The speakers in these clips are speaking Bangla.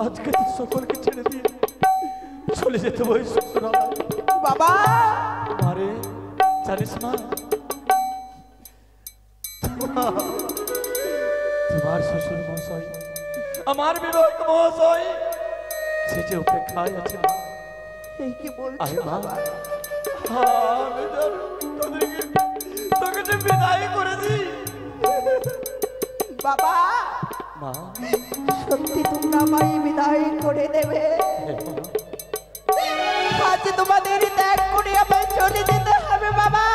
আজকে তো সকলকে ছেড়ে দিয়ে চলে যেতে ওই শ্বশুরালয়। বাবা মারে জানিস মা, তোমার শ্বশুর মহাশয়, আমার বিবেক মহাশয়, সে যে অপেক্ষায় আছে মা। এই কি বলছো আরে মা, বাবা? আমি তোকে যে বিদায় করেছি বাবা মা। সত্যি তোমরা আমায় বিদায় করে দেবে? আজ তোমাদের ত্যাগ করে আমায় চলে যেতে হবে বাবা।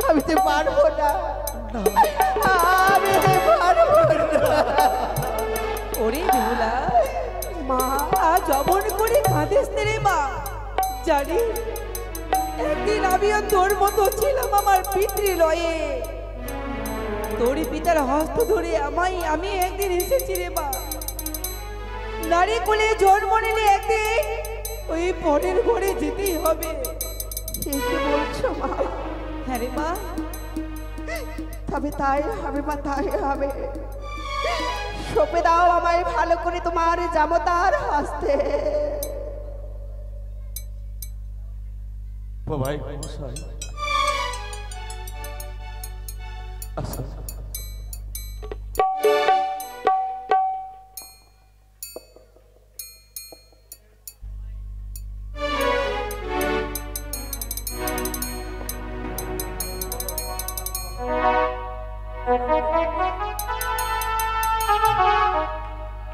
আমি তো পারবো না, আমি তো পারবো না। ওরে বেহুলা, মা আজ অমন করে কাঁদিস রে মা। জানি একদিন আমিও তোর মতো ছিলাম আমার পিতৃলয়ে। তোরই পিতার হস্ত ধরে আমি একদিন এসেছি রে মা। নারী কোলে জন্ম নিলে একদিন ওই পরের ঘরে যেতেই হবে। এই কি বলছো মা? হ্যাঁ রে মা। তবে তাই হবে মা, তাই হবে। সঁপে দাও আমায় ভালো করে তোমার জামতার হস্তে। ভাই মহাশয়, আচ্ছা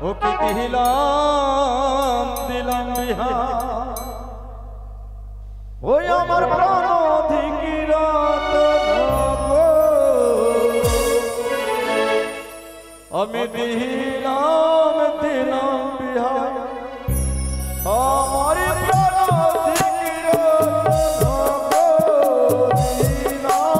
ওকে দিলাম দিলাম বিহার, ওই আমার প্রাণ অধিকিরত আমি দিলাম দিলাম বিহার, আমার প্রাণ অধিকিরত দিলাম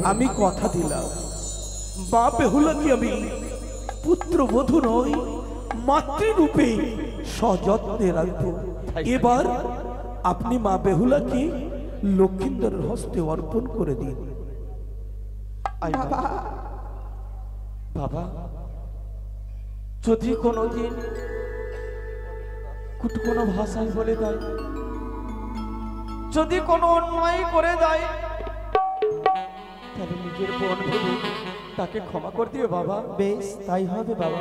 আমি কথা দিলাম মা বেহুলাকে আমি পুত্রবধূ নই মাতৃরূপে সযত্নে রাখবো। এবার আপনি মা বেহুলাকে লক্ষিন্দরের হস্তে অর্পণ করে দিন। বাবা, যদি কোনোদিন কোনো ভাষায় বলে দেয়, যদি কোনো অন্যায় করে দেয়, তাহলে নিজের বোন ভেবে তাকে ক্ষমা করে দিও বাবা। বেশ, তাই হবে বাবা।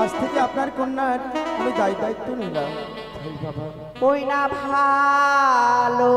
আজ থেকে আপনার কন্যার আমি দায়িত্ব নিলাম। তাই বাবা। ওই না ভালো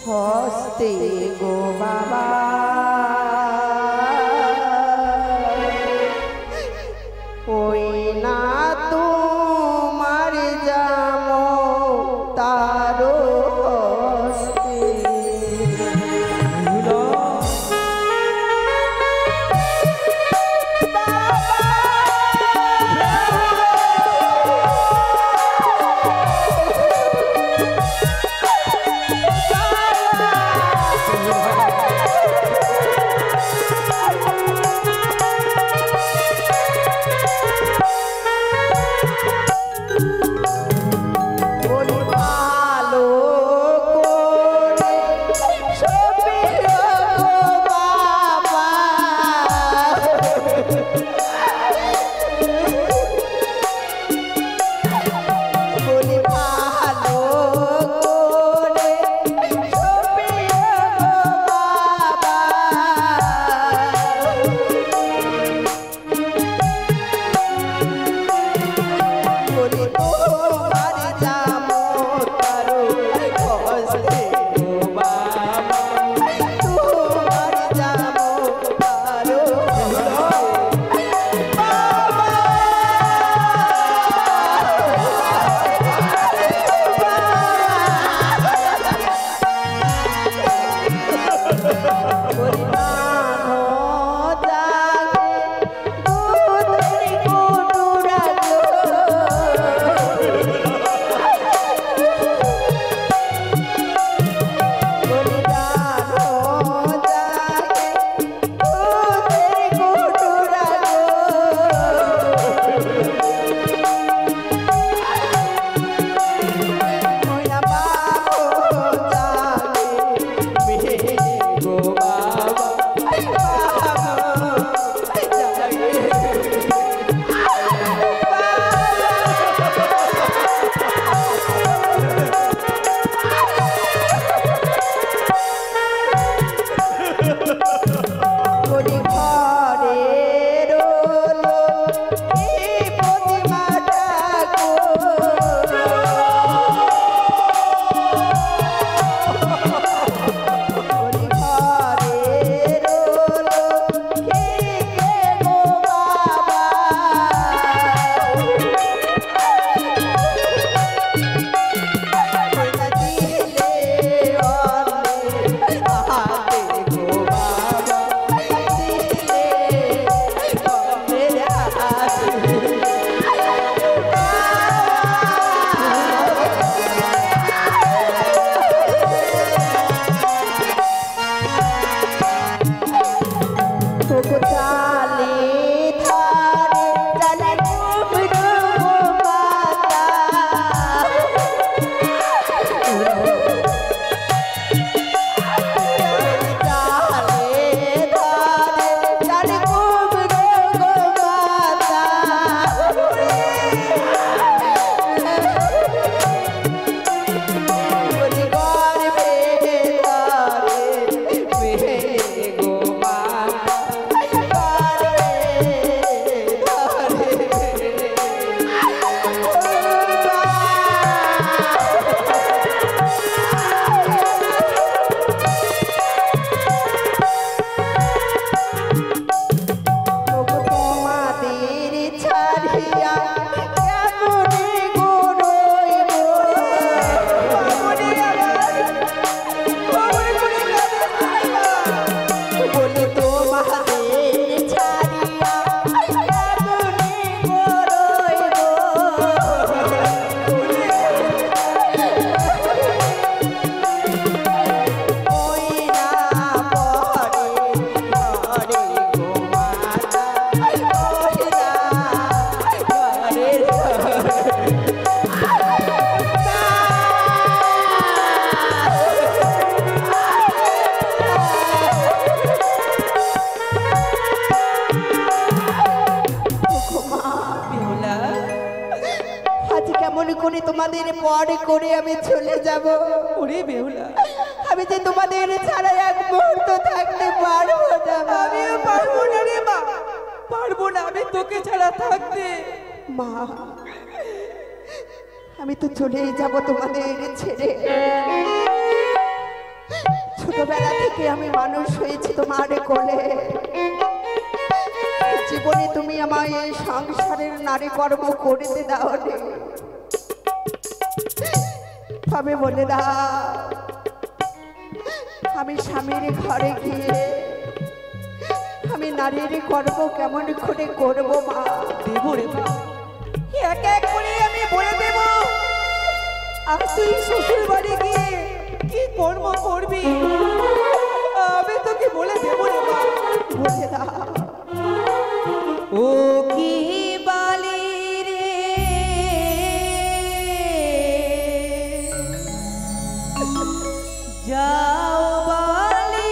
হস্তে গো বাবা, ওই না তোমার জাম তারো হস্তে। গো বাবা তোমাদের পর করে আমি চলে যাব। ওরে বেহুলা, আমি যে তোমাদের ছাড়া এক মুহূর্ত থাকতে পারবো না মা। আমিও পারবো না রে মা, পারবো না আমি তোকে ছাড়া থাকতে। মা আমি তো চলেই যাব তোমাদের ছেড়ে। ছোটবেলা থেকে আমি মানুষ হয়েছি তোমার কোলে। জীবনে তুমি আমায় এই সংসারের নারী কর্ম করতে দাও রে। তবে বলে দাও আমি স্বামীর ঘরে গিয়ে আমি নারীর কর্ম কেমন করে করবো মা? দেবো রে মা, এক এক করে আমি বলে দেব। আর তুই শ্বশুর বাড়ি গিয়ে কি কর্ম করবি আমি তোকে বলে দেবো রে মা। বলে দাও। ও কি বালি রে যাও বালি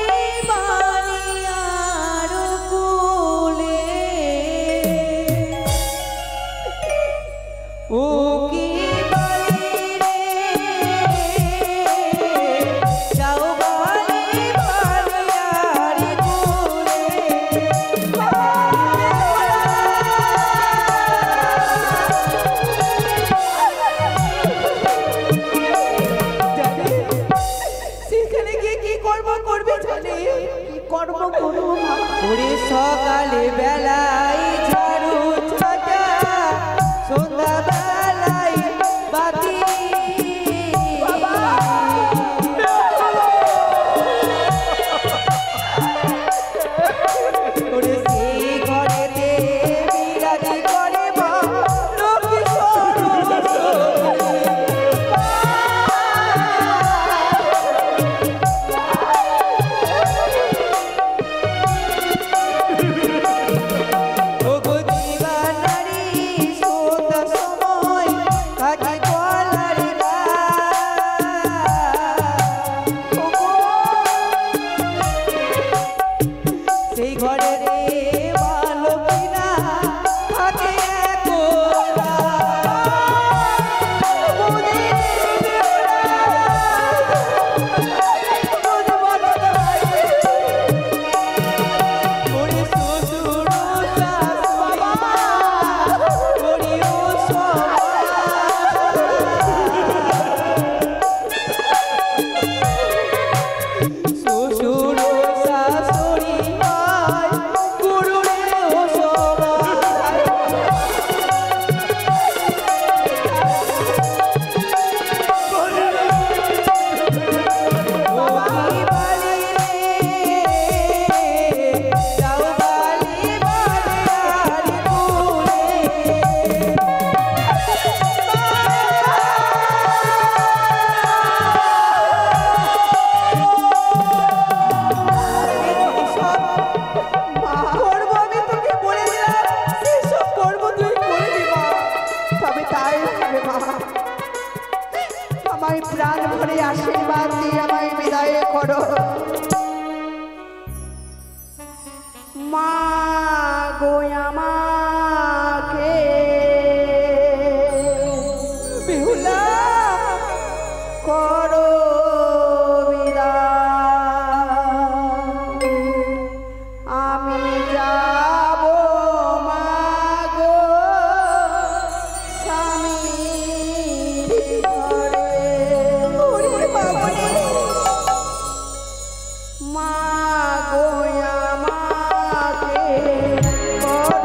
বালিয়ার কোলে, ও কি বালি রে যাও বালি বালিয়ার কোলে। সেখানে গিয়ে কি কর্ম করবে জানে? কি কর্ম করবো মা? ওরে সকালে বেলায় ঝাড়ু ছাটা, সন্ধ্যা বেলায় বাতি, ওরে সেই ঘরেতে বিরাজ করে মা লক্ষ্মী সরস্বতী। ওগো দিবানারি সন্ধ্যা সময় কাকে গলার সেই ঘরে রে ভালো কিনা থাকে একলা। ওরে শ্বশুর শাশুড়ি ওরে ও শ্বশুর শাশুড়ি হয় গুরুরে ও সবাই। ও কি বালি রে যাও বালি বালিয়ার কোলে। করবো আমি তোকে বলে দিলাম, সেসব করবো তুই করবি মা। তবে তাই হবে মা। আমায় প্রাণ ভরে আশীর্বাদ দিয়ে আমায় বিদায় করো মা গো। আমাকে বেহুলা করো বিদায়। আমি যাব মা গো স্বামীর ঘরে। ওরে বাবা রে, মা গো আমাকে করো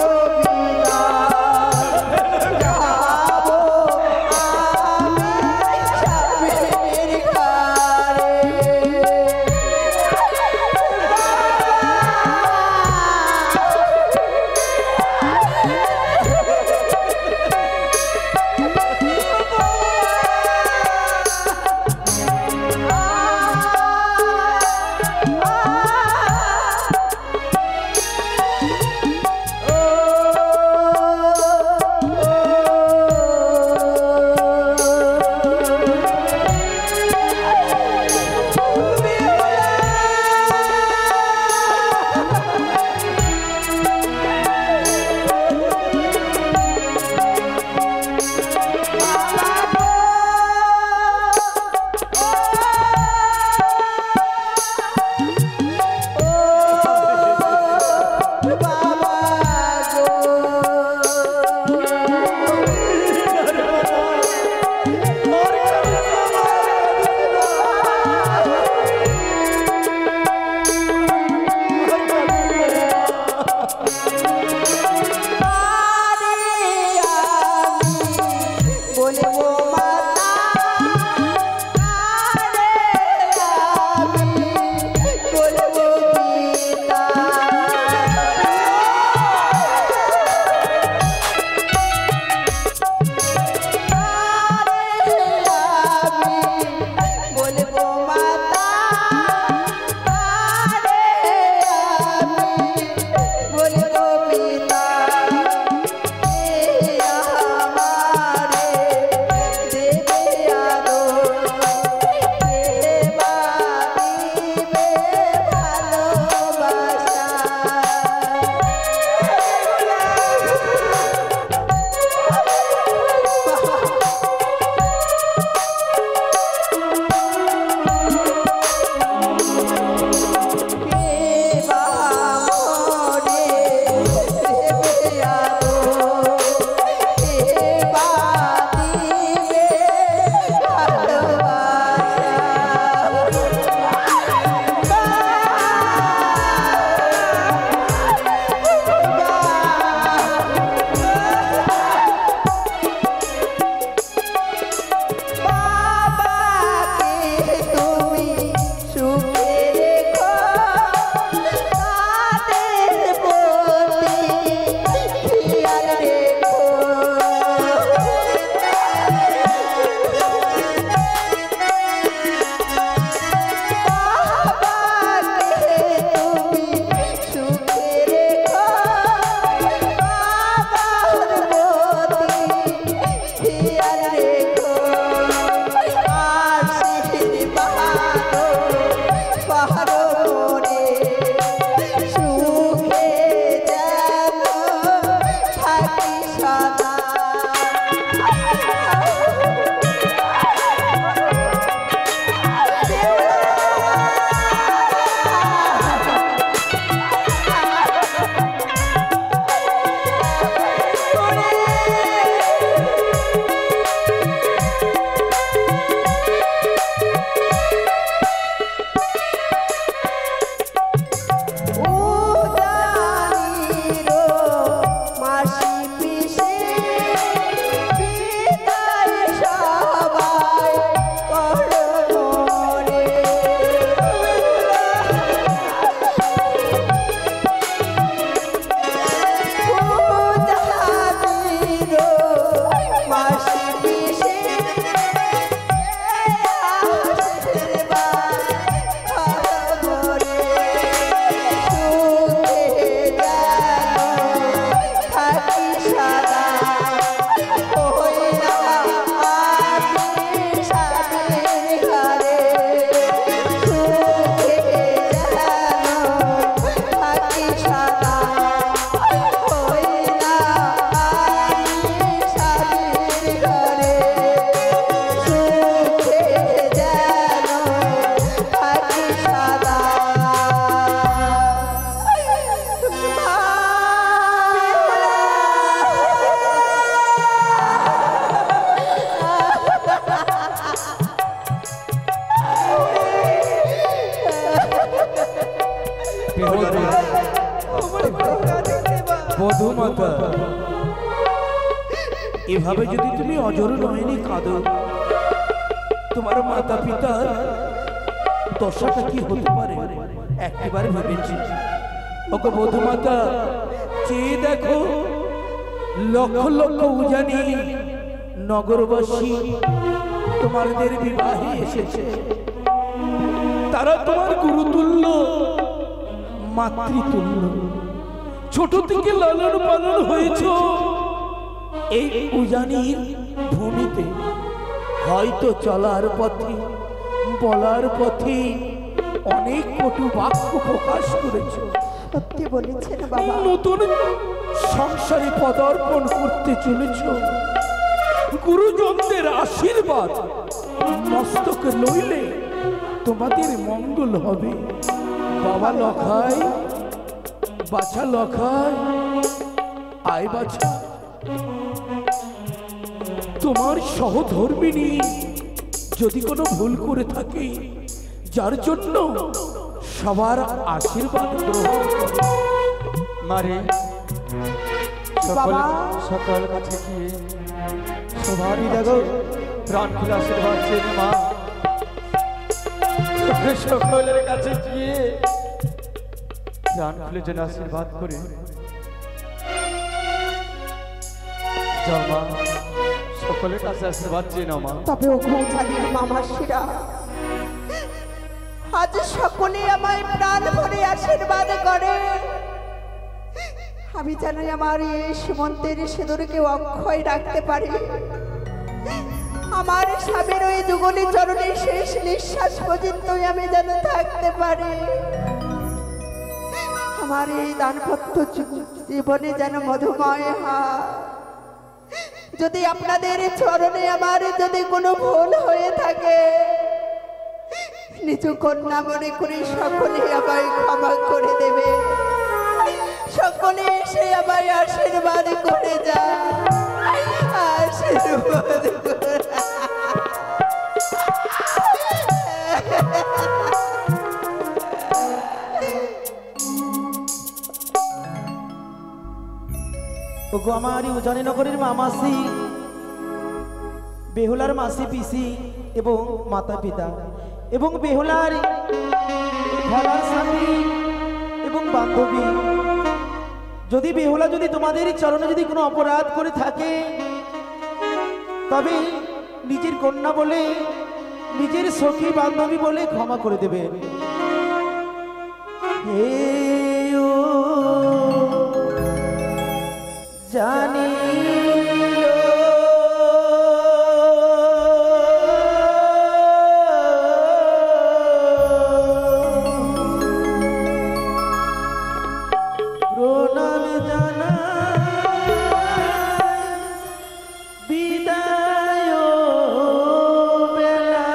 বধূমাতা, এভাবে যদি তুমি অজর নয়নি কাঁদো, তোমার মাতা পিতার দশাটা কি হতে পারে একেবারে ভেবেছি। ওকে বধূমাতা, চেয়ে দেখো, লক্ষ লক্ষ উজানি নগরবাসী তোমাদের বিবাহে এসেছে। তারা তোমার গুরুতুল্য, মাতৃতুল্য। ছোট থেকে লালন পালন হয়েছ এই উজানির ভূমিতে। হয়তো চলার পথে, বলার পথে অনেক কটু বাক্য প্রকাশ করেছ। সত্যি বলেছেন বাবা। নতুন সংসারে পদার্পণ করতে চলেছ। গুরুজনদের আশীর্বাদ মস্তকে লইলে তোমাদের মঙ্গল হবে। বাবা লখাই, বাছা লখাই, আয় বাছা। তোমার সহধর্মিনী যদি কোনো ভুল করে থাকে, যার জন্য সবার আশীর্বাদ গ্রহণ করো। মারে বাবা। সকল কাছে গিয়ে সবার দেখো প্রাণ খুলে আশীর্বাদ চেয়ে নে মা। সকলের কাছে গিয়ে প্রাণ খুলে যেন আশীর্বাদ করে যাও মা। সকলের কাছে আশীর্বাদ চেয়ে নাও মা। তবে ওখানে জানিয়ে মামাসিরা আজ সকলে আমায় প্রাণ ভরে আশীর্বাদ করে। আমি যেন আমার এই সীমন্তের সিঁদুরকে অক্ষয় রাখতে পারি। আমার স্বামীর ওই যুগলী চরণে শেষ নিঃশ্বাস পর্যন্ত আমি যেন থাকতে পারি। আমার এই দানপত্য জীবনে যেন মধুময় হয়। যদি আপনাদের চরণে আমার যদি কোনো ভুল হয়ে থাকে, নিজ কন্যা মনে করে সকলে আমায় ক্ষমা করে দেবে। সকলে এসে আমায় আশীর্বাদ করে যায়, আশীর্বাদ করে। ওগো আমারই উজানি নগরের মামাসি, বেহুলার মাসি পিসি এবং মাতা পিতা এবং বেহুলার খেলার সাথী এবং বান্ধবী, যদি বেহুলা যদি তোমাদের চরণে যদি কোনো অপরাধ করে থাকে, তবে নিজের কন্যা বলে, নিজের সখী বান্ধবী বলে ক্ষমা করে দেবে। হে ও জানি প্রণাম জানা বিদায় বেলা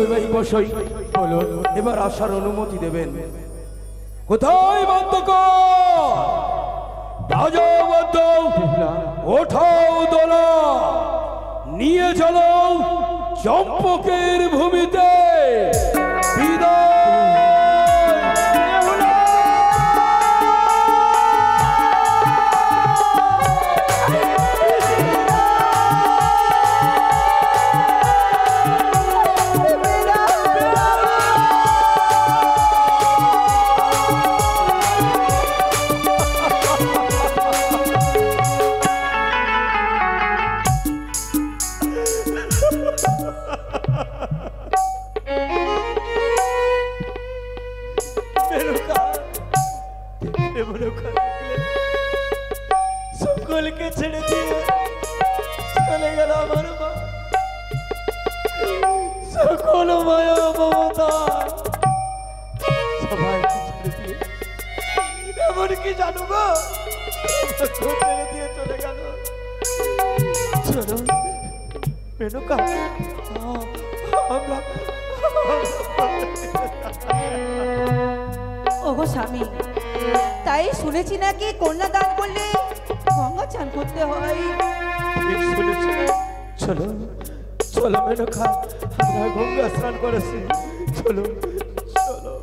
দোলাই বসই বলুন, এবার আসার অনুমতি দেবেন। কোথায় বাদ্যকর? বাজাও বাদ্য, ওঠাও দোলা, নিয়ে চলো চম্পকের ভূমিতে। বিদায়। সকলকে ছেড়ে দিয়ে চলে গেল আমার মা। সকল মায়া মমতা সবাইকে ছেড়ে দিয়ে, এমনকি জানো গো ছেড়ে দিয়ে চলে গেল। চলো মেনকা, আমরা ওগো স্বামী, তাই শুনেছি নাকি কন্যা দান করলে গঙ্গা চান করতে হয়। ঠিক শুনেছি। চলো চলো মেনকা, আমরা গঙ্গা স্নান করেছি। চলো চলো।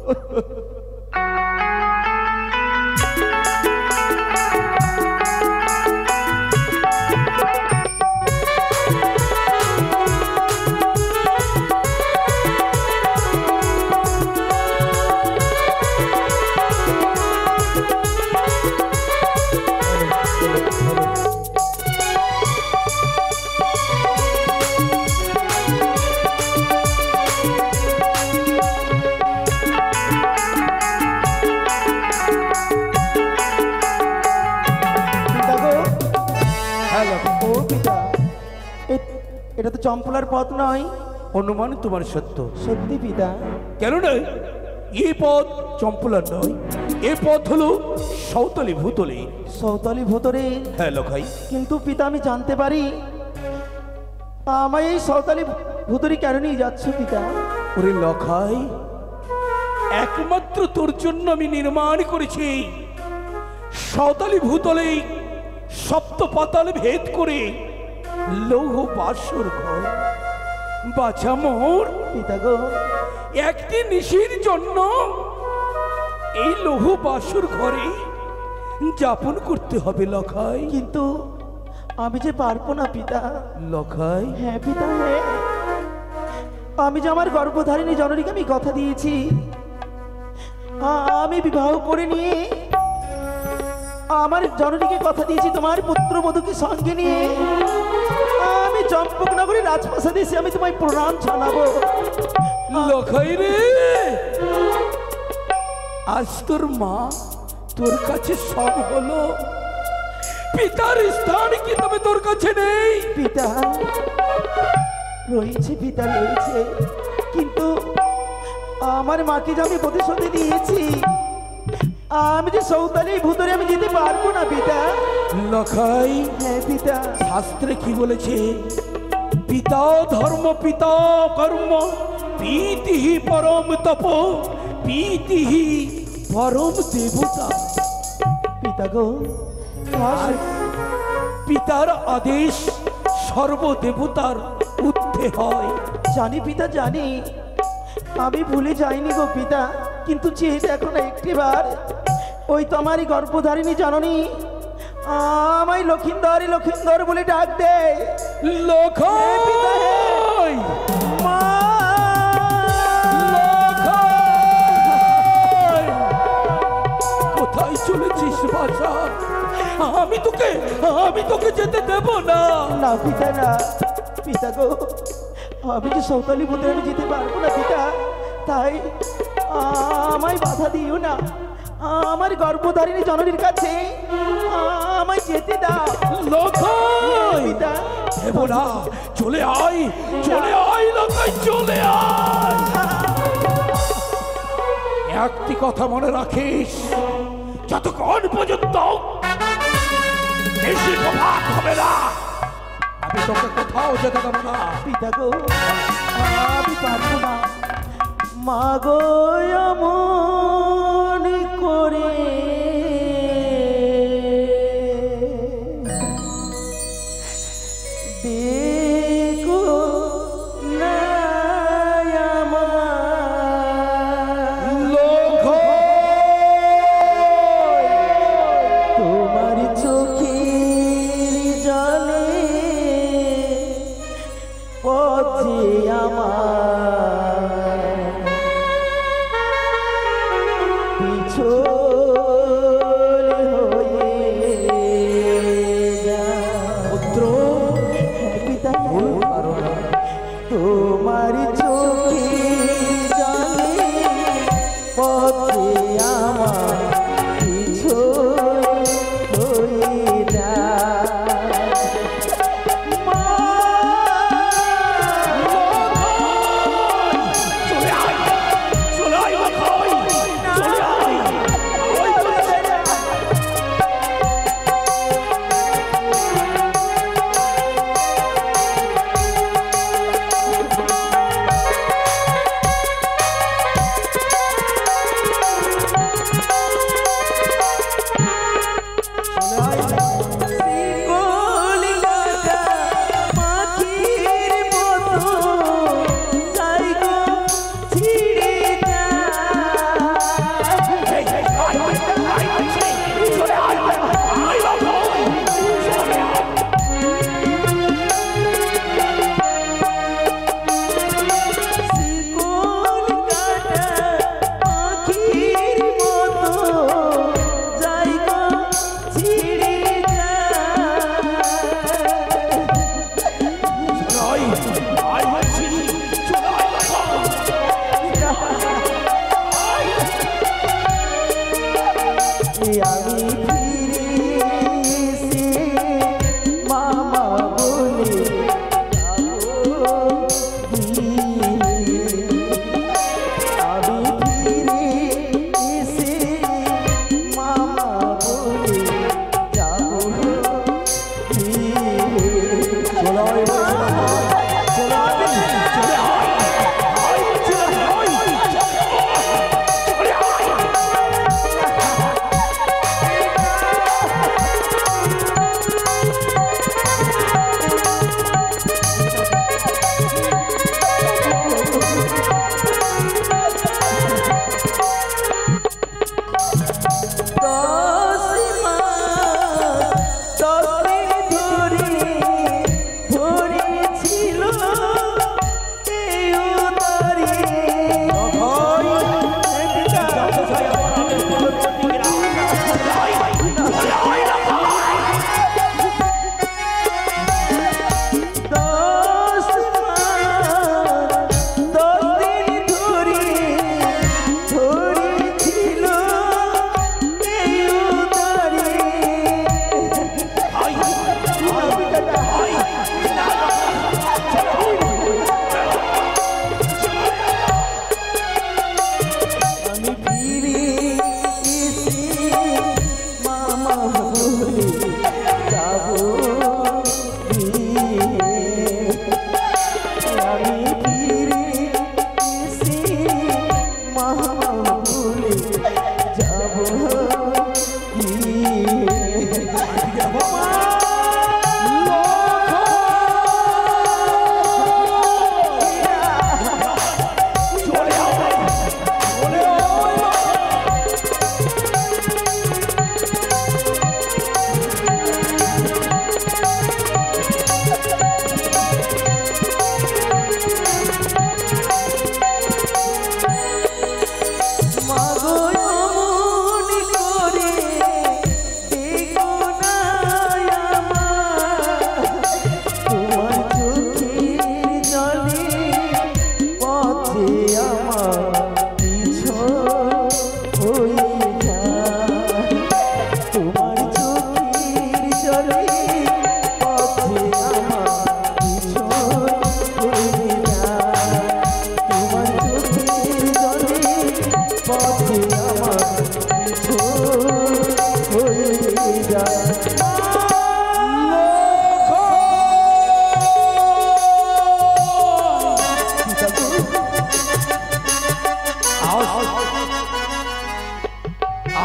এটা তো চম্পলার পথ নয়। অনুমান তোমার সত্য। সত্যি পিতা। কেন নয়? এই পথ চম্পলার নয়, এ পথ হলো সৌতলি ভূতলি। সৌতলি ভূতরে? হ্যাঁ লখাই। কিন্তু পিতা আমি জানতে পারি আমায় এই সৌতলি ভূতরি কেন নিয়ে যাচ্ছ পিতা? ওরে লখাই, একমাত্র তোর জন্য আমি নির্মাণ করেছি সৌতলি ভূতলে সপ্ত পাতাল ভেদ করে লৌহ বাসর ঘর। বাছা মোর পিতা গো, একটি নিশির জন্য এই লৌহ বাসর ঘরে যাপন করতে হবে লখাই। কিন্তু আমি যে পারবো না পিতা। লখাই? হ্যাঁ পিতা, হ্যাঁ। আমি যে আমার গর্ভধারিণী জননীকে আমি কথা দিয়েছি আমি বিবাহ করে নিয়ে আমার জননীকে কথা দিয়েছি তোমার পুত্রবধূকে সঙ্গে নিয়ে আমি চম্পক নগরী রাজপ্রাসাদে এসে আমি তোমায় প্রণাম জানাবো। লখাই রে, আজ তোর মা তোর কাছে সব হলো, পিতার স্থান কি তবে তোর কাছে নেই? পিতা রয়েছে, পিতা রয়েছে, কিন্তু আমার মাকে যে আমি প্রতিশ্রুতি দিয়েছি আমি যে সৌতালি ভূতরে আমি যেতে পারবো না পিতা। লখাই? হ্যাঁ পিতা। শাস্ত্রে কি বলেছে? পিতা ধর্ম পিতা কর্ম, প্রীতিহি পরম তপ, প্রীতিহি পরম দেবতা। পিতা গো, আর পিতার আদেশ সর্বদেবতার ঊর্ধ্বে হয়। জানি পিতা জানি, আমি ভুলে যাইনি গো পিতা, কিন্তু চেয়ে দেখো না একটিবার ওই তোমারই গর্ভধারিণী জননী আমায় লক্ষিন্দর লক্ষিন্দর বলে ডাক দে। লখাই! মা! লখাই! কোথায় চলেছিস বাছা? আমি তোকে যেতে দেব না। না পিতা না, পিতা গো আমি যে সৌতালি ভূতে আমি যেতে পারবো না পিতা, তাই আমায় বাধা দিও না, আমার গর্ভধারিণী জননীর কাছে আমায় যেতে দাও। লখাই! পিতা দেব না, চলে আয়, চলে আয় লখাই, চলে আয়। একটি কথা মনে রাখিস, যতক্ষণ পর্যন্ত বেশি কথা হবে না আমি তোকে কোথাও যেতে দেবো না। পিতা গো আমি পারবো না মাগো এমন করে দেখো না আমার তোমার চোখের জলে পথে আমার পিছল হয়ে যায় পুত্র পিতা তোমার চোখের জলে পথে আমার পিছল হয়ে যায়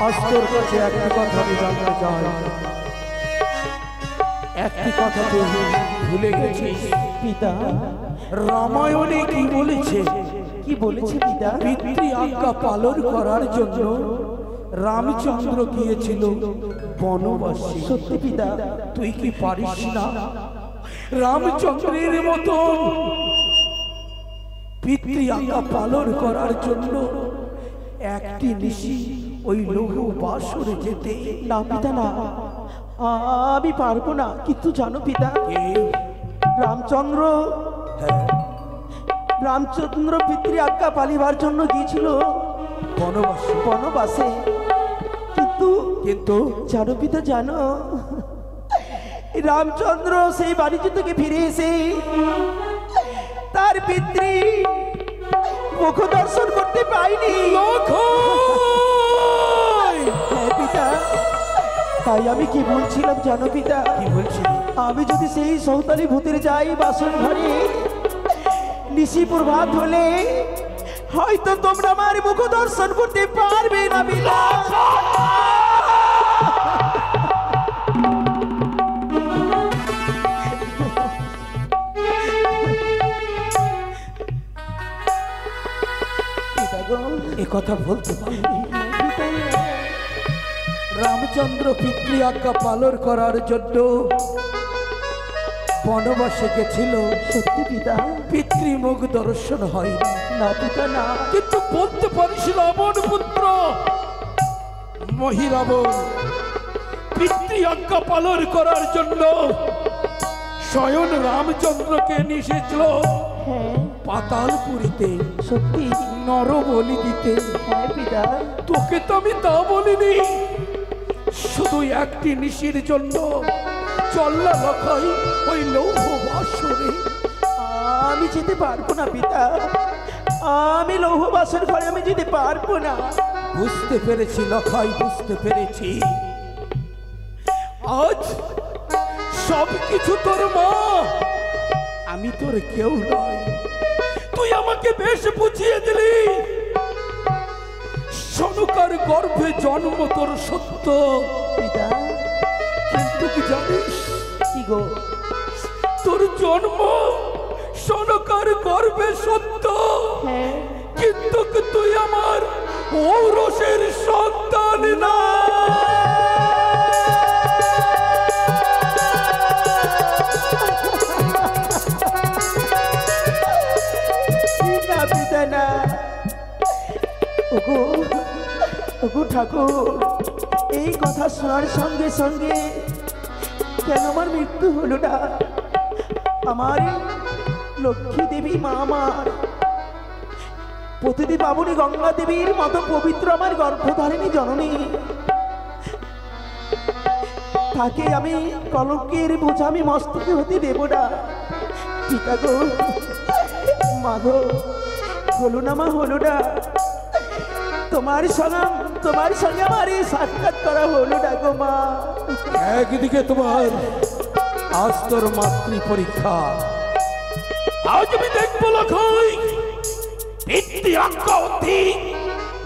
আজ তোর কাছে একটি কথা আমি জানতে চাই। একটি কথা তুই ভুলে গেছিস পিতা। রামায়ণে কি বলেছে? কি বলেছে পিতা? পিতৃ আজ্ঞা পালন করার জন্য রামচন্দ্র গিয়েছিল বনবাসে। সত্যি পিতা? তুই কি পারিস না রামচন্দ্রের মতো পিতৃ আজ্ঞা পালন করার জন্য একটি নিশি ওই লৌহ বাসরে যেতে? না পিতা না, আমি পারবো না। কিন্তু জানো পিতা, রামচন্দ্র রামচন্দ্র পিতৃ আজ্ঞা পালিবার জন্য গিয়েছিল বনবাসে। বনবাসে। কিন্তু কিন্তু জানো পিতা, জানো রামচন্দ্র সেই বাড়িতে থেকে ফিরে এসে তার পিতৃ মুখ দর্শন করতে পাইনি। হ্যাঁ পিতা, তাই আমি কি বলছিলাম জানো পিতা? কি বলছিলি? আমি যদি সেই সৌতালি ভূতের যাই বাসন ঘরে নিশি প্রভাত হলে হয়তো তোমরা আমার মুখ দর্শন করতে পারবে না পিতা। এ কথা বলতে পারিনি। রামচন্দ্র পিতৃ আজ্ঞা পালন করার জন্য বনবাসে গেছিল। সত্যি পিতা? পিতৃমুখ দর্শন হয়নি। না পিতা না। কিন্তু বলতে পারিস রাবণ পুত্র মহিরাবণ পিতৃ আজ্ঞা পালন করার জন্য স্বয়ং রামচন্দ্রকে নিয়ে এসেছিল হ্যাঁ পাতালপুরীতে। সত্যি? নর বলি দিতে। হ্যাঁ পিতা। তোকে তো আমি তা বলিনি, শুধু একটি নিশির জন্য চল্লা লখাই ওই লৌহ বাসরে। আমি যেতে পারবো না পিতা, আমি লৌহ বাসন ঘরে আমি যেতে পারবো না। বুঝতে পেরেছি লখাই, বুঝতে পেরেছি। আজ সব কিছু তোর মা, আমি তোর কেউ নয়। তুই আমাকে বেশ বুঝিয়ে দিলি। সনকার গর্ভে জন্ম তোর সত্য পিতা। কিন্তু কি জানিস? কি গো? তোর জন্ম সনকার গর্ভে সত্য, হ্যাঁ কিন্তু তুই আমার ঔরসের সন্তান না। না পিতা না। ওগো ওগো ঠাকুর, এই কথা শোনার সঙ্গে সঙ্গে কেন আমার মৃত্যু হলো না? আমার লক্ষ্মী দেবী মা, আমার প্রতিদি বাবুনি গঙ্গা দেবীর মতো পবিত্র আমার গর্ভধারিণী জননী, তাকে আমি কলঙ্কের বোঝা আমি মস্তকে হতে দেব না। পিতা গো, মা গো, হলো না মা, হলো না। তোমার সঙ্গে আমার এই সাক্ষাৎ করা হলো না গো মা। একদিকে তোমার আজ তোর মাতৃ পরীক্ষা, আজ আমি দেখবো লখাই পিতৃ আজ্ঞা অধিক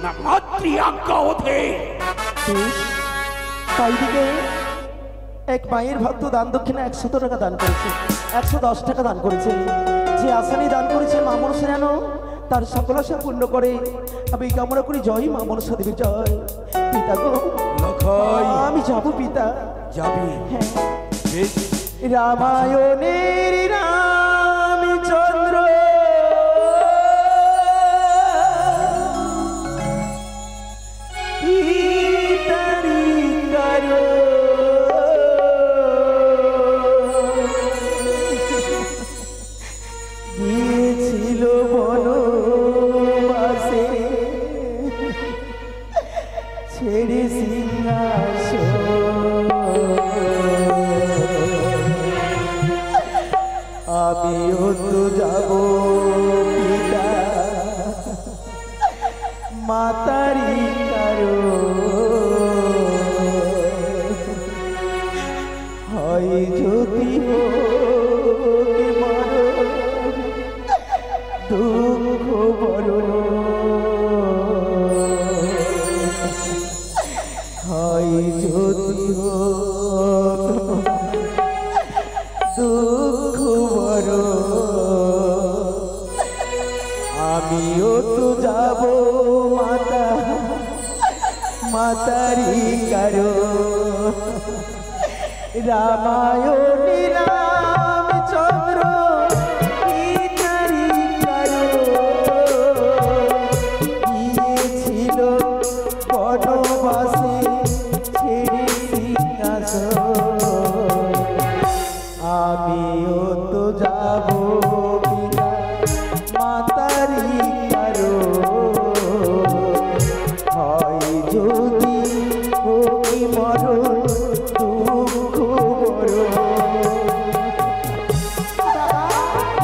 না মাতৃ আজ্ঞা অধিক। তাই দিকে এক মায়ের ভক্ত দান দক্ষিণা 100 টাকা দান করেছে, 110 টাকা দান করেছে। যে আসানি দান করেছে মা মনসা যেন তার সকল আশা পূর্ণ করে। আমি কামনা করি জয় মা মনসা দেবী জয়। পিতা গো, লখাই আমি যাবো পিতা। যাবি? হ্যাঁ। বেশ। রামায়ণের রামচন্দ্র পিতারি কারো গিয়েছিল বনবাসে ছেড়ে সিংহাসন। আমিও তো যাব পিতা মাতারি কারো, হয় যদি মরণ দুঃখ বড় হয় যদি দুঃখ বড় আমিও তো যাব মাতা মাতারি কারো রামায়ণী রামচন্দ্র পিতারি কারো গিয়েছিল বনবাসে ছেড়ে সিংহাসন আমিও তো যাব পিতা মাতারি কারো হয় যদি ওই মরণ দুঃখ বড়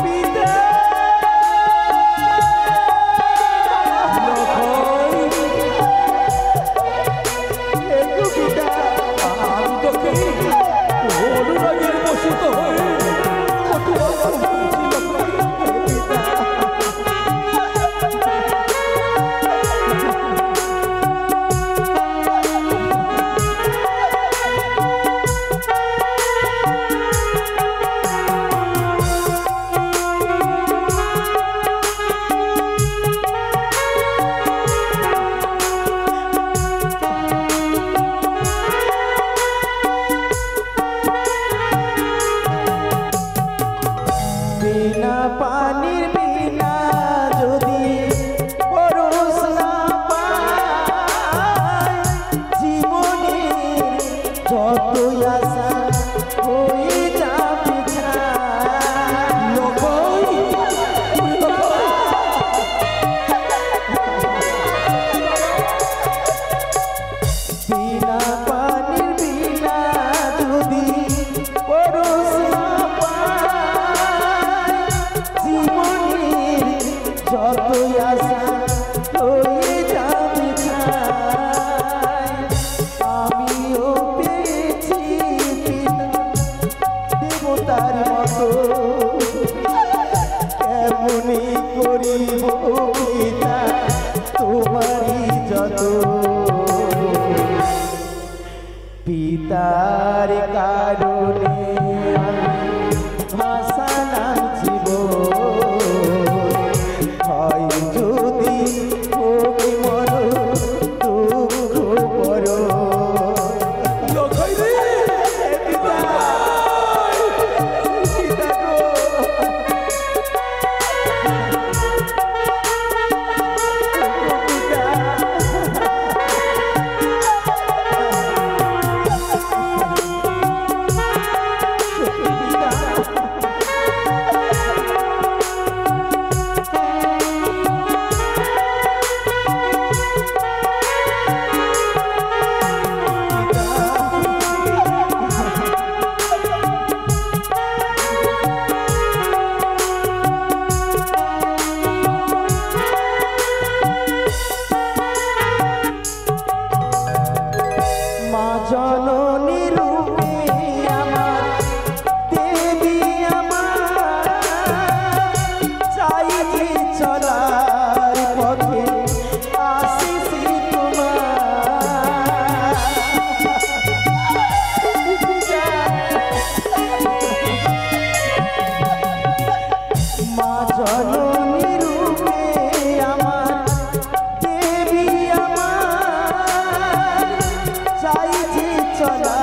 পিতা একটু পিতা আমি তোকে অনুরাগের বশিত হয়ে কত বলছি লক্ষাই। বিনা পানির বিনা যদি পরশ না পাই জীবনের যত আশা হয়ে যাবে ছাই। বিনা পানির বিনা যদি পরশ না পাই জীবনের যত আশা হয়ে যাবে ছাই। আমিও পেয়েছি পিতা দেবতার মতো কেমনি করিব পিতা তোমারই যত পিতার কারণে আমি ভাষা নাচিব হয় যদি ওই মরণ দুঃখ বড় লক্ষাই রে পিতা পিতা গো পিতা মা জননী রূপে আমার দেবী আমার চাইছি চলার পথে আসিছি মা জননী রূপে আমার দেবী আমার চাইছি চলা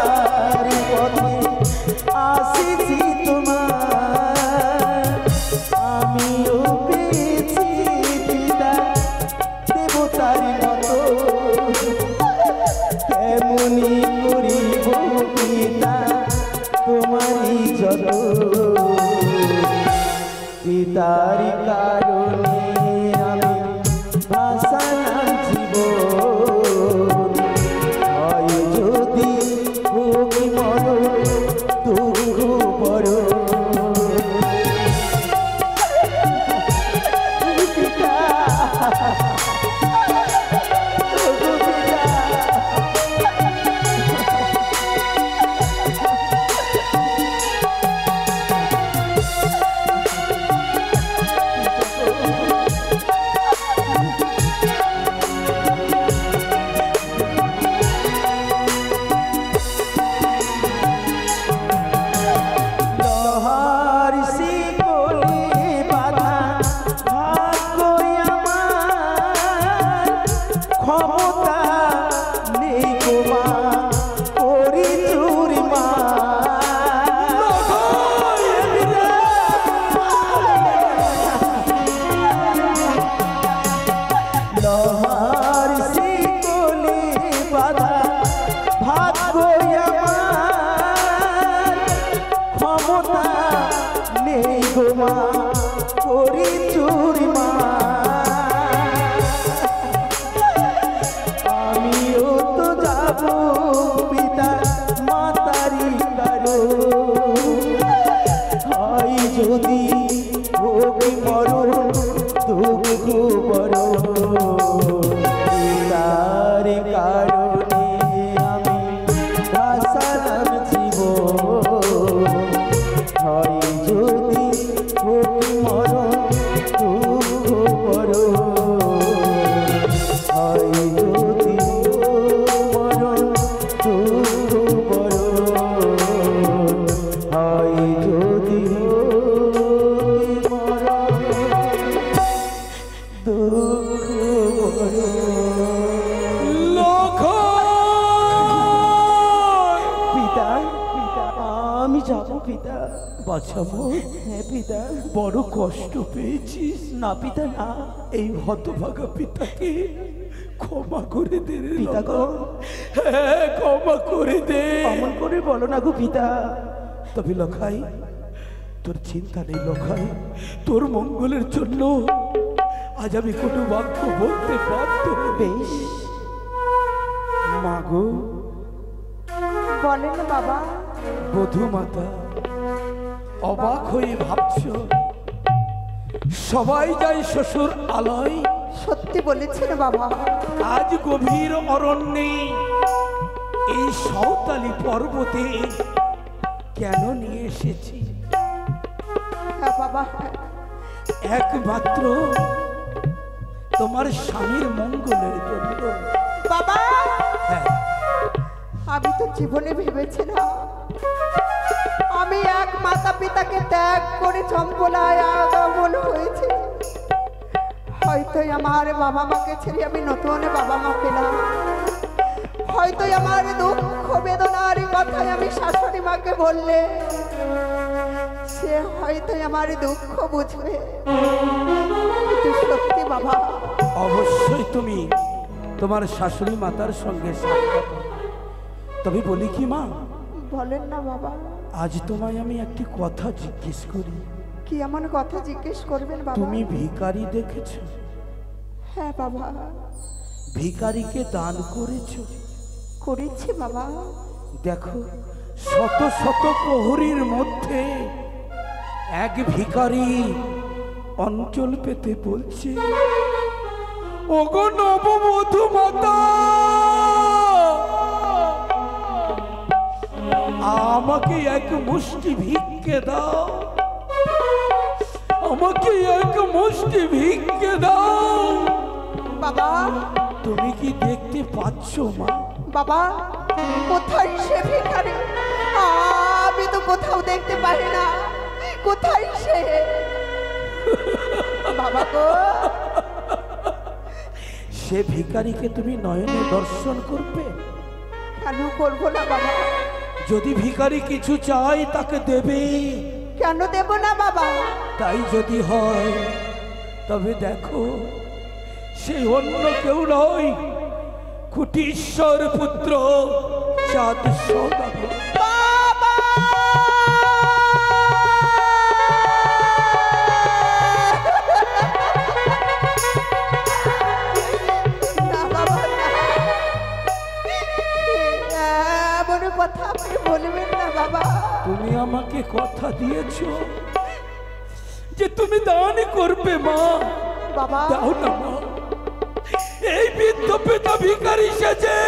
বাঁচাবো। হ্যাঁ পিতা। বড় কষ্ট পেয়েছিস? না পিতা না। এই হতভাগা পিতাকে ক্ষমা করে দে রে পিতা গো। লখাই। হ্যাঁ, ক্ষমা করে দে। অমন করে বলো না গো পিতা। তবে লখাই, তোর চিন্তা নেই লখাই, তোর মঙ্গলের জন্য আজ আমি কোনো বাক্য বলতে বাধ্য হই। বেশ। মাগো, বলেন বাবা। বধূ মাতা, অবাক হয়ে ভাবছ সবাই যায় শ্বশুর আলয়, সত্যি বলেছেন বাবা। আজ গভীর অরণ্যে এই সাঁওতালি পর্বতে কেন নিয়ে এসেছি? হ্যাঁ বাবা। একমাত্র তোমার স্বামীর মঙ্গলের জন্য। বাবা, হ্যাঁ, আমি তো জীবনে ভেবেছি না আমি এক মাতা পিতাকে ত্যাগ করে চম্পলায় আগমন হয়েছে। হয়তো আমার বাবা মাকে ছেড়ে আমি নতুন বাবা মা পেলাম। হয়তো আমার দুঃখ বেদনার কথাই আমি শাশুড়ি মাকে বললে সে হয়তো আমার দুঃখ বুঝবে। কিন্তু সত্যি বাবা, অবশ্যই তুমি তোমার শাশুড়ি মাতার সঙ্গে সাক্ষাৎ। তবে বলি কি মা, বলেন না বাবা। আজ তোমায় আমি একটি কথা জিজ্ঞেস করি। কি এমন কথা জিজ্ঞেস করবেন বাবা? তুমি ভিখারি দেখেছ? হ্যাঁ বাবা, ভিখারিকে দান করেছ? করেছি বাবা। দেখো, শত শত প্রহরীর মধ্যে এক ভিখারি অঞ্চল পেতে বলছে, ওগো নববধূ মাতা, আমাকে এক মুষ্টি ভিক্ষে দাও, আমাকে এক মুষ্টি ভিক্ষে দাও। বাবা, তুমি কি দেখতে পাচ্ছ মা? বাবা, কোথায় সে ভিখারি? আমি তো কোথাও দেখতে পাই না। কোথায় সে? বাবা গো, সে ভিখারিকে তুমি নয়নে দর্শন করবে? কেন করবো না বাবা? যদি ভিখারি কিছু চায় তাকে দেবে। কেন দেব না বাবা? তাই যদি হয় তবে দেখো, সে অন্য কেউ নয়, কুটিশ্বর পুত্র চাঁদ সদাগর। বাবা! না বাবা, না। এমন কথা আপনি বলবেন না বাবা। তুমি আমাকে কথা দিয়েছো যে তুমি দান করবে মা। বাবা, দাও না মা, এই বৃদ্ধ পিতা ভিখারি সেজে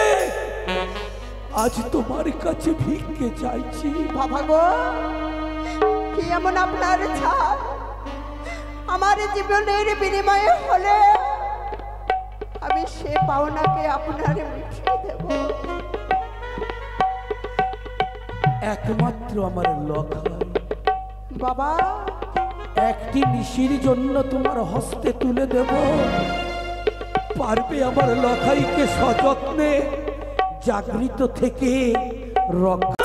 আজ তোমার কাছে ভিক্ষে চাইছি। বাবা গো, কি এমন আপনার ছাপ আমার জীবনের বিনিময়ে হলে আমি সে পাওনাকে আপনার মিটিয়ে দেব। একমাত্র আমার লখাই বাবা, একটি নিশির জন্য তোমার হস্তে তুলে দেব। পারবে আমার লখাইকে সযত্নে জাগৃত থেকে রক্ষা।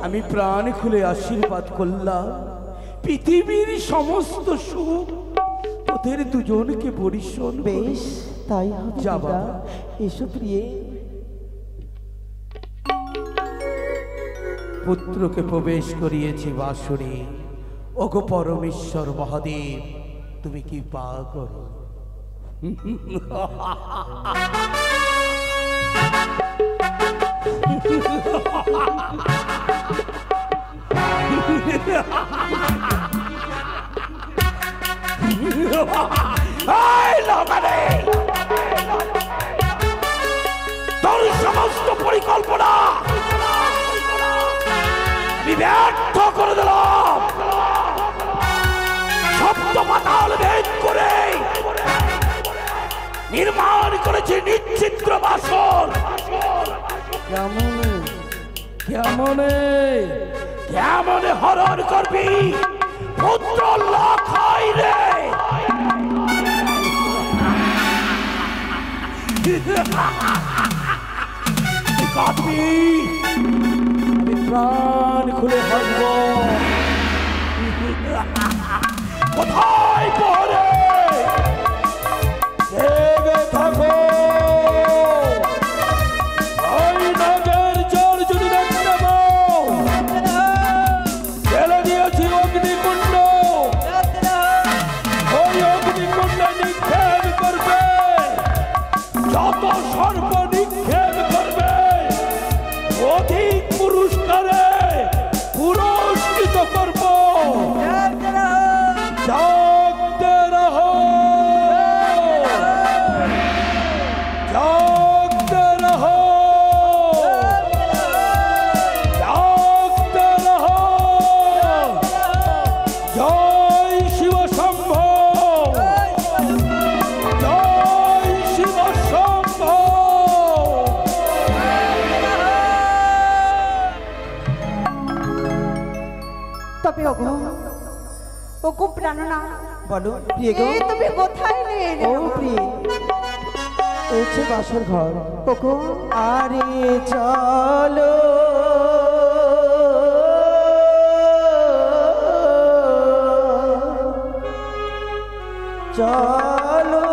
আমি প্রাণ খুলে আশীর্বাদ করলাম, পৃথিবীর সমস্ত সুখ তোদের দুজনকে বরিশন। বেশ। তাই হবে যা দিদা। বাবা। এসো প্রিয়ে। পুত্রকে প্রবেশ করিয়েছি বাসুরে। ওগো পরমেশ্বর মহাদেব, তুমি কি পা করো? তোর সমস্ত পরিকল্পনা আমি ব্যর্থ করে দিলাম। সপ্ত পাতাল ভেদ করে নির্মাণ করেছে নিশ্চিদ্র বাসন। কেমনে কেমনে কেমনে হরণ করবি পুত্র লখাই রে? কাঁদবি? আমি প্রাণ খুলে হাসব। কোথায় পড়ে জেগে থাকো। ওই নাগের জল যদি দেখতে পাও, ফেলে দিয়েছি অগ্নিকুণ্ড। ওই অগ্নিকুণ্ডে নিক্ষেপ করবে। যত সর্ব নিক্ষেপ করবে অধিক পুরস্কারে পুরস্কৃত করব। জাগতে রহো, জাগতে রহো, জাগতে রহো। জয় শিব শম্ভ, জয় শিব শম্ভ। তবে ওগো ওগো প্রাণনা, বলো প্রিয়ে গো। এই তুমি কোথায় নিয়ে ও এলে? প্রিয়ে, এই হচ্ছে বাসর ঘর। ওগো আরে চলো চলো